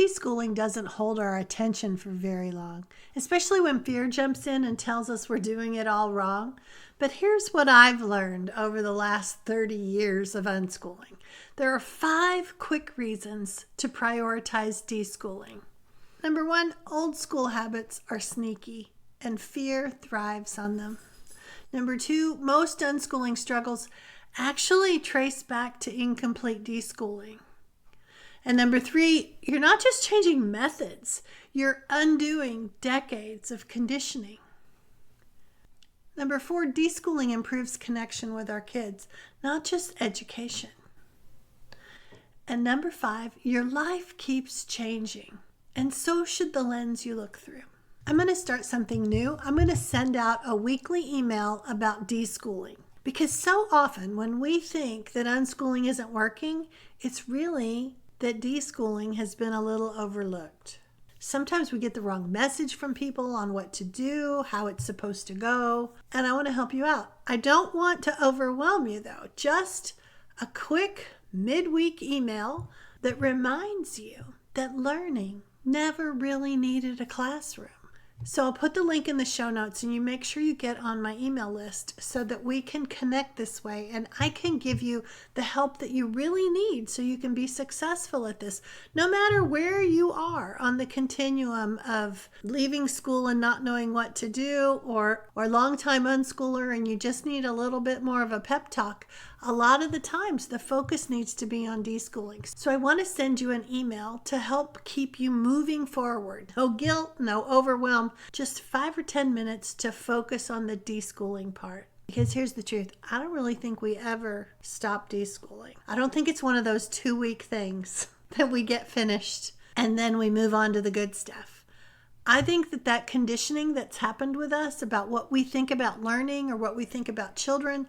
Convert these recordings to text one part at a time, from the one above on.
deschooling doesn't hold our attention for very long, especially when fear jumps in and tells us we're doing it all wrong. But here's what I've learned over the last 30 years of unschooling. There are 5 quick reasons to prioritize deschooling. Number 1, old school habits are sneaky, and fear thrives on them. Number 2, most unschooling struggles actually trace back to incomplete deschooling. And number 3, you're not just changing methods, you're undoing decades of conditioning. Number 4, deschooling improves connection with our kids, not just education. And number 5, your life keeps changing, and so should the lens you look through. I'm going to start something new. I'm going to send out a weekly email about deschooling. Because so often when we think that unschooling isn't working, it's really that deschooling has been a little overlooked. Sometimes we get the wrong message from people on what to do, how it's supposed to go, and I want to help you out. I don't want to overwhelm you though. Just a quick midweek email that reminds you that learning never really needed a classroom. So I'll put the link in the show notes, and you make sure you get on my email list so that we can connect this way and I can give you the help that you really need so you can be successful at this. No matter where you are on the continuum of leaving school and not knowing what to do, or longtime unschooler and you just need a little bit more of a pep talk, a lot of the times the focus needs to be on deschooling. So I want to send you an email to help keep you moving forward. No guilt, no overwhelm, just 5 or 10 minutes to focus on the deschooling part. Because here's the truth, I don't really think we ever stop deschooling. I don't think it's one of those 2-week things that we get finished and then we move on to the good stuff. I think that conditioning that's happened with us about what we think about learning or what we think about children,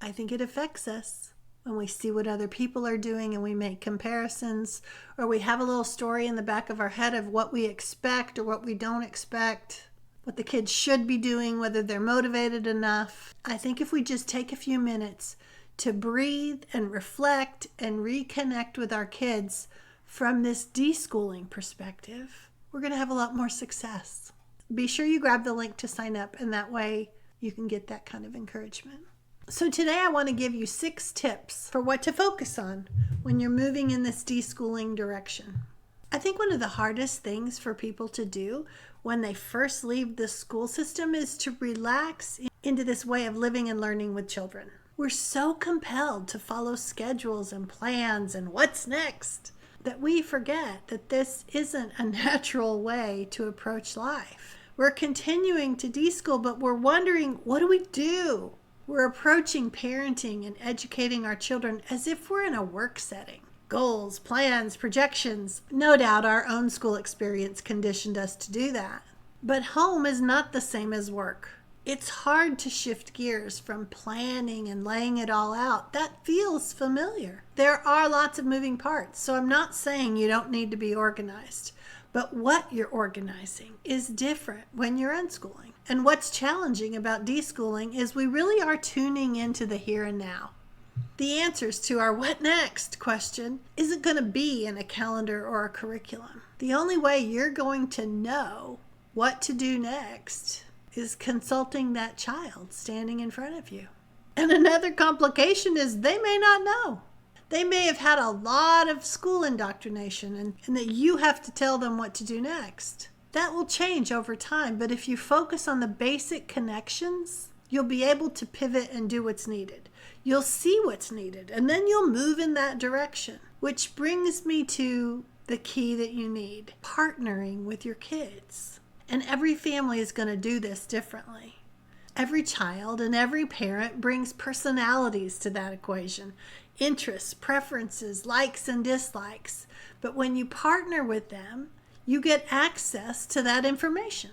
I think it affects us when we see what other people are doing and we make comparisons, or we have a little story in the back of our head of what we expect or what we don't expect, what the kids should be doing, whether they're motivated enough. I think if we just take a few minutes to breathe and reflect and reconnect with our kids from this deschooling perspective, we're going to have a lot more success. Be sure you grab the link to sign up, and that way you can get that kind of encouragement. So today I want to give you 6 tips for what to focus on when you're moving in this deschooling direction. I think one of the hardest things for people to do when they first leave the school system is to relax into this way of living and learning with children. We're so compelled to follow schedules and plans and what's next that we forget that this isn't a natural way to approach life. We're continuing to deschool, but we're wondering, what do we do? We're approaching parenting and educating our children as if we're in a work setting. Goals, plans, projections. No doubt our own school experience conditioned us to do that. But home is not the same as work. It's hard to shift gears from planning and laying it all out. That feels familiar. There are lots of moving parts, so I'm not saying you don't need to be organized. But what you're organizing is different when you're unschooling. And what's challenging about deschooling is we really are tuning into the here and now. The answers to our what next question isn't going to be in a calendar or a curriculum. The only way you're going to know what to do next is consulting that child standing in front of you. And another complication is they may not know. They may have had a lot of school indoctrination and that you have to tell them what to do next. That will change over time, but if you focus on the basic connections, you'll be able to pivot and do what's needed. You'll see what's needed, and then you'll move in that direction. Which brings me to the key that you need, partnering with your kids. And every family is going to do this differently. Every child and every parent brings personalities to that equation. Interests, preferences, likes and dislikes. But when you partner with them, you get access to that information.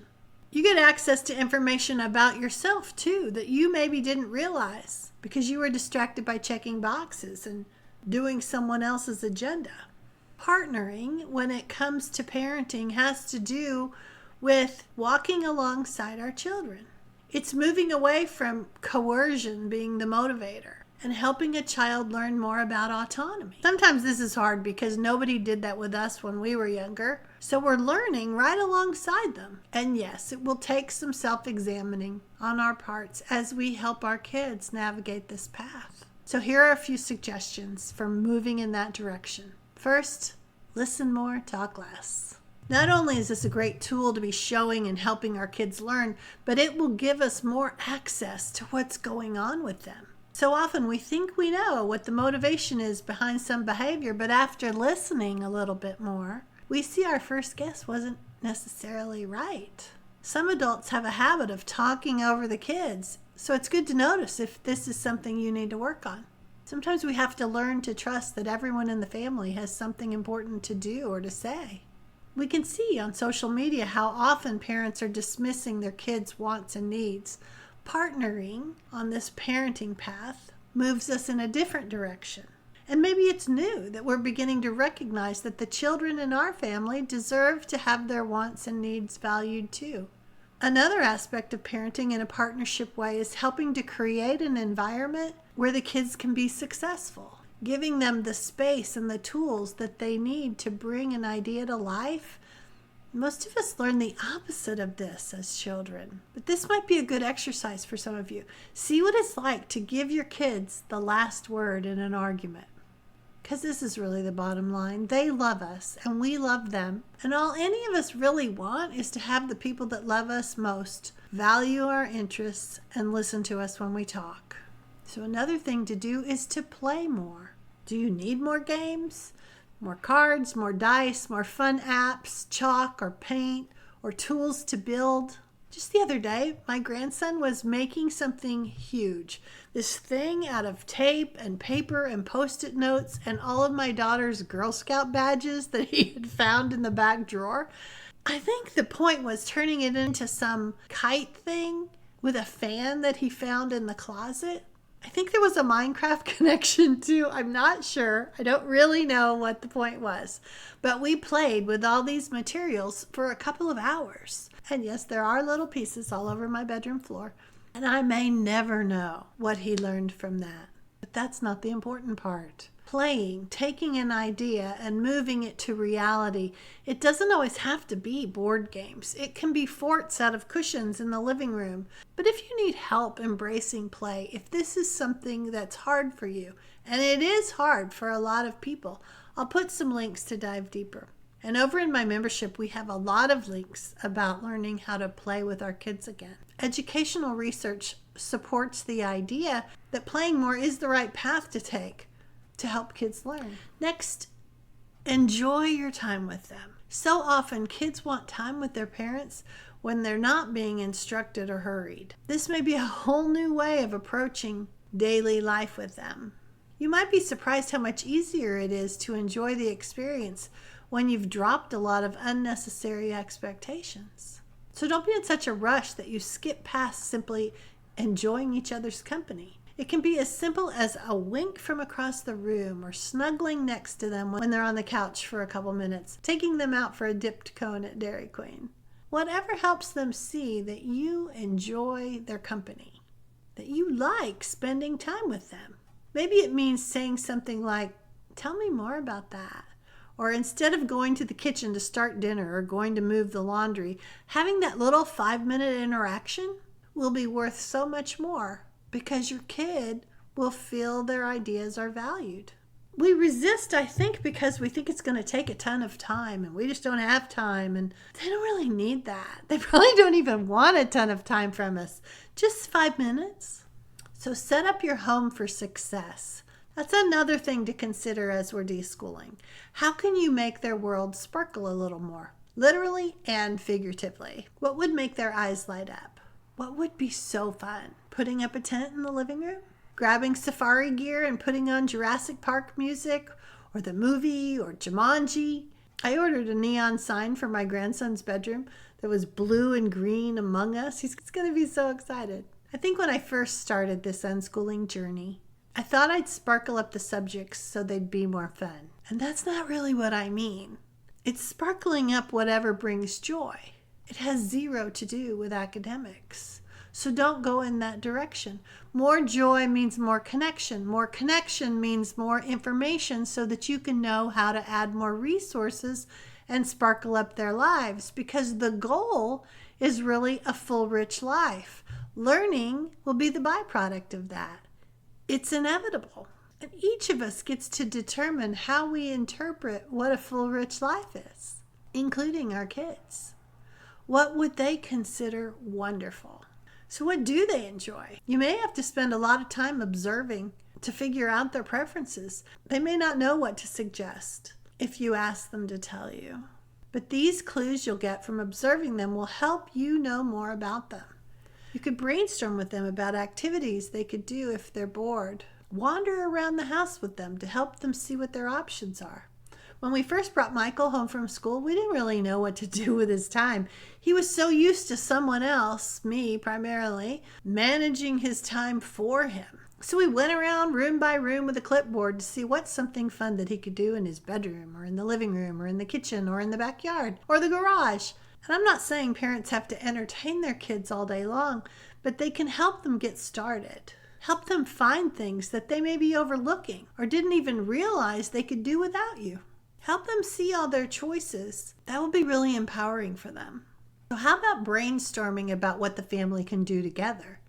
You get access to information about yourself too that you maybe didn't realize because you were distracted by checking boxes and doing someone else's agenda. Partnering, when it comes to parenting, has to do with walking alongside our children. It's moving away from coercion being the motivator and helping a child learn more about autonomy. Sometimes this is hard because nobody did that with us when we were younger, so we're learning right alongside them. And yes, it will take some self-examining on our parts as we help our kids navigate this path. So here are a few suggestions for moving in that direction. First, listen more, talk less. Not only is this a great tool to be showing and helping our kids learn, but it will give us more access to what's going on with them. So often we think we know what the motivation is behind some behavior, but after listening a little bit more, we see our first guess wasn't necessarily right. Some adults have a habit of talking over the kids, so it's good to notice if this is something you need to work on. Sometimes we have to learn to trust that everyone in the family has something important to do or to say. We can see on social media how often parents are dismissing their kids' wants and needs. Partnering on this parenting path moves us in a different direction. And maybe it's new that we're beginning to recognize that the children in our family deserve to have their wants and needs valued too. Another aspect of parenting in a partnership way is helping to create an environment where the kids can be successful, giving them the space and the tools that they need to bring an idea to life. Most of us learn the opposite of this as children, but this might be a good exercise for some of you. See what it's like to give your kids the last word in an argument. Because this is really the bottom line. They love us and we love them. And all any of us really want is to have the people that love us most value our interests and listen to us when we talk. So another thing to do is to play more. Do you need more games? More cards, more dice, more fun apps, chalk or paint, or tools to build? Just the other day, my grandson was making something huge. This thing out of tape and paper and Post-it notes and all of my daughter's Girl Scout badges that he had found in the back drawer. I think the point was turning it into some kite thing with a fan that he found in the closet. I think there was a Minecraft connection too. I'm not sure. I don't really know what the point was. But we played with all these materials for a couple of hours. And yes, there are little pieces all over my bedroom floor. And I may never know what he learned from that. But that's not the important part. Playing, taking an idea and moving it to reality. It doesn't always have to be board games. It can be forts out of cushions in the living room. But if you need help embracing play, if this is something that's hard for you, and it is hard for a lot of people, I'll put some links to dive deeper. And over in my membership, we have a lot of links about learning how to play with our kids again. Educational research supports the idea that playing more is the right path to take to help kids learn. Next, enjoy your time with them. So often kids want time with their parents when they're not being instructed or hurried. This may be a whole new way of approaching daily life with them. You might be surprised how much easier it is to enjoy the experience when you've dropped a lot of unnecessary expectations. So don't be in such a rush that you skip past simply enjoying each other's company. It can be as simple as a wink from across the room or snuggling next to them when they're on the couch for a couple minutes, taking them out for a dipped cone at Dairy Queen. Whatever helps them see that you enjoy their company, that you like spending time with them. Maybe it means saying something like, "Tell me more about that." Or instead of going to the kitchen to start dinner or going to move the laundry, having that little 5-minute interaction will be worth so much more because your kid will feel their ideas are valued. We resist, I think, because we think it's going to take a ton of time and we just don't have time, and they don't really need that. They probably don't even want a ton of time from us. Just 5 minutes. So set up your home for success. That's another thing to consider as we're deschooling. How can you make their world sparkle a little more? Literally and figuratively. What would make their eyes light up? What would be so fun? Putting up a tent in the living room? Grabbing safari gear and putting on Jurassic Park music? Or the movie? Or Jumanji? I ordered a neon sign for my grandson's bedroom that was blue and green Among Us. He's going to be so excited. I think when I first started this unschooling journey, I thought I'd sparkle up the subjects so they'd be more fun. And that's not really what I mean. It's sparkling up whatever brings joy. It has zero to do with academics. So don't go in that direction. More joy means more connection. More connection means more information so that you can know how to add more resources and sparkle up their lives, because the goal is really a full, rich life. Learning will be the byproduct of that. It's inevitable. And each of us gets to determine how we interpret what a full, rich life is, including our kids. What would they consider wonderful? So what do they enjoy? You may have to spend a lot of time observing to figure out their preferences. They may not know what to suggest if you ask them to tell you. But these clues you'll get from observing them will help you know more about them. You could brainstorm with them about activities they could do if they're bored. Wander around the house with them to help them see what their options are. When we first brought Michael home from school, we didn't really know what to do with his time. He was so used to someone else, me primarily, managing his time for him. So we went around room by room with a clipboard to see what's something fun that he could do in his bedroom or in the living room or in the kitchen or in the backyard or the garage. And I'm not saying parents have to entertain their kids all day long, but they can help them get started. Help them find things that they may be overlooking or didn't even realize they could do without you. Help them see all their choices. That will be really empowering for them. So how about brainstorming about what the family can do together?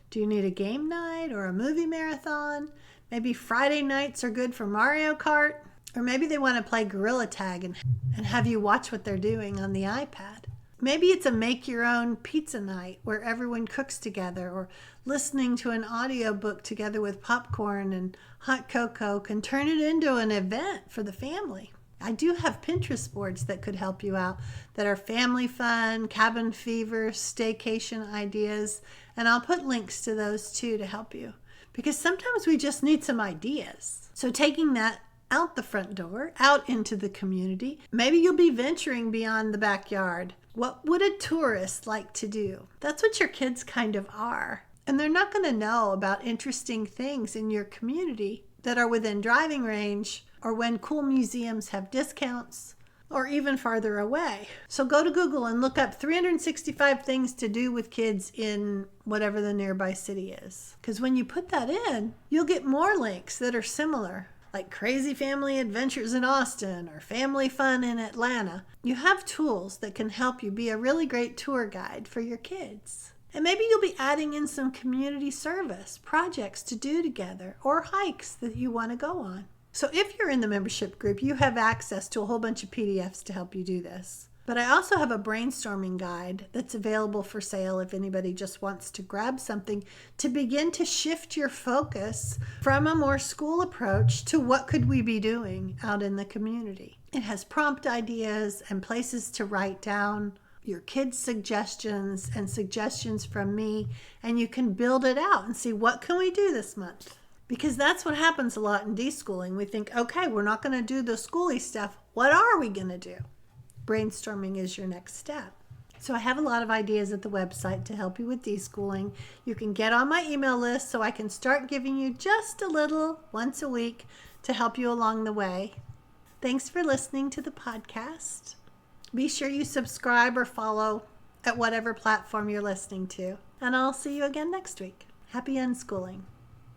Do you need a game night or a movie marathon? Maybe Friday nights are good for Mario Kart. Or maybe they want to play gorilla tag and have you watch what they're doing on the iPad. Maybe it's a make your own pizza night where everyone cooks together, or listening to an audiobook together with popcorn and hot cocoa can turn it into an event for the family. I do have Pinterest boards that could help you out that are family fun, cabin fever, staycation ideas, and I'll put links to those too to help you, because sometimes we just need some ideas. So taking that out the front door, out into the community, maybe you'll be venturing beyond the backyard. What would a tourist like to do? That's what your kids kind of are. And they're not going to know about interesting things in your community that are within driving range, or when cool museums have discounts, or even farther away. So go to Google and look up 365 things to do with kids in whatever the nearby city is. Because when you put that in, you'll get more links that are similar, like Crazy Family Adventures in Austin or Family Fun in Atlanta. You have tools that can help you be a really great tour guide for your kids. And maybe you'll be adding in some community service projects to do together, or hikes that you want to go on. So if you're in the membership group, you have access to a whole bunch of PDFs to help you do this. But I also have a brainstorming guide that's available for sale if anybody just wants to grab something to begin to shift your focus from a more school approach to what could we be doing out in the community. It has prompt ideas and places to write down your kids' suggestions and suggestions from me, and you can build it out and see what can we do this month. Because that's what happens a lot in deschooling. We think, okay, we're not going to do the schooly stuff. What are we going to do? Brainstorming is your next step. So I have a lot of ideas at the website to help you with deschooling. You can get on my email list so I can start giving you just a little once a week to help you along the way. Thanks for listening to the podcast. Be sure you subscribe or follow at whatever platform you're listening to. And I'll see you again next week. Happy unschooling.